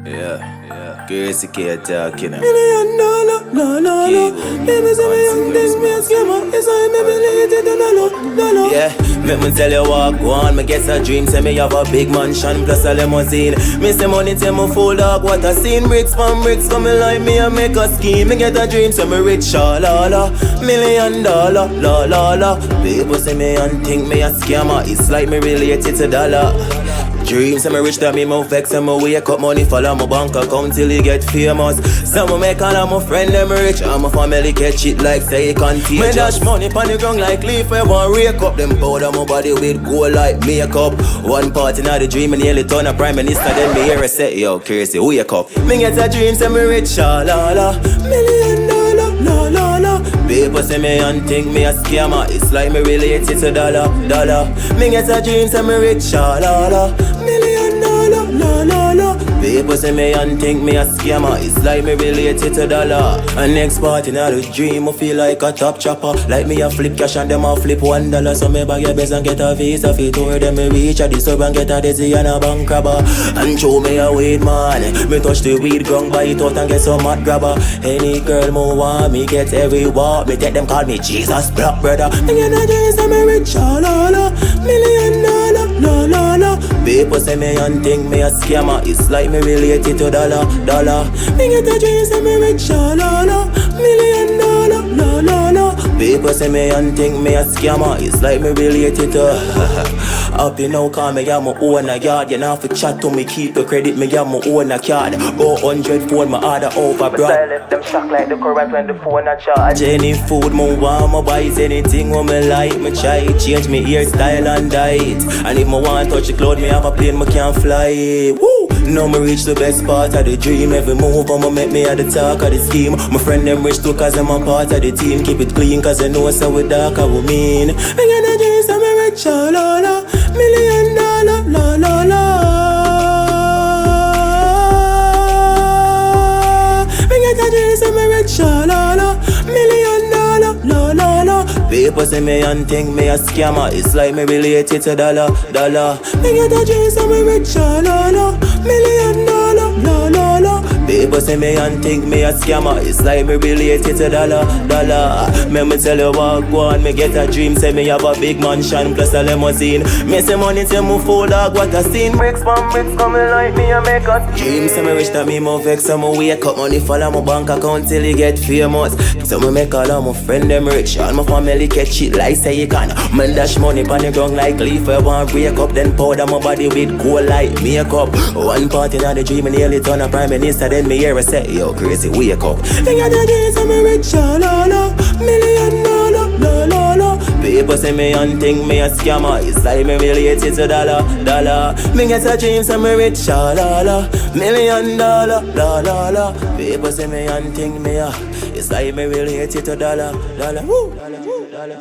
Yeah. Crazy kid talking. Million dollar, no, no, no. Baby, say me young things, me a scammer. Yes, I me believe it, no. Yeah, make me tell you what go on. Me get a dream, say me have a big mansion plus a limousine. Me say money tell me full dog, what a scene. Bricks from bricks coming like me and make a scheme. Me get a dream, say me rich, la la. $1 million, la. People say me and think me a scammer. It's like me related to dollar. Dreams, I'm rich, that me more vex, and me wake up money follow my bank account till you get famous. Some make all of my friend them rich, and my family catch it like say it contagious. Me dash money pon the ground like leaf, I want rake up. Them powder my body with gold like makeup. One part in the dream, and nearly turn a prime minister. Then me hear a say, yo, crazy, wake up. Me get a dream, say me rich, la la. $1 million, la. People say me and think me a scammer. It's like me related to dollar. Me get a dream, say me rich, la la. $1 million, la. People say me and think me a scammer. It's like me related to dollar. And next part in the dream, I feel like a top chopper. Like me a flip cash and them a flip $1. So me bag your best and get a visa fit tour. Then me reach a this and get a dizzy and a bank robber. And show me a weed man. Me touch the weed ground, buy it out and get some mad grabber. Any girl mo want me get every walk. Me take them call me Jesus block brother. Me get a dream say me rich, la la. $1 million, la. People say me and think me a scammer. It's like me related to dollar. Me get a dream say me rich, la la. $1 million, la. People say me and think me a scammer. It's like me related to Happy now call me have my own a yard. You know fi chat to me keep the credit. Me have my own a card. Go 100 phone my order over broad. I left them shock like the current when the phone a charge. Any food me want, me buys anything what me like. Me try change me hairstyle and diet. And if me want touch the cloud, me have a plane me can fly. Woo! Now me reach the best part of the dream. Every move I'ma make me at the talk of the scheme. My friend them rich too cause them a part of the team. Keep it clean cause they know so we dark how we mean. Me get a dream so me rich, la la. $1 million, la. Me get a dream so me rich, la. $1 million, la. People say me and think me a scammer. It's like me related to dollar. Me get a dream so me rich, la. $1 million, la. People say me and think me a scammer. It's like me related to dollar. Me tell you what go on. Me get a dream, say me have a big mansion plus a limousine. Me say money tell me full dog, what a scene. Bricks from bricks coming like me and make a dream. Say me wish that me more vex, so me wake up money follow my bank account till you get famous. So me make all of my friend them rich, all my family catch it like say you can. Me dash money pon the ground like leaf, I want break up, then powder my body with gold like makeup. One part in the dream, and nearly turn a prime minister. Then me hear a say, yo, crazy, wake up. Me got the dream, so me rich, la la. $1 million, la. People say me and think me a scammer. It's like me related to dollar. Me get a dream, so me rich, la la. $1 million, la. People say me and think me a. It's like me related to dollar. Woo. Dollar.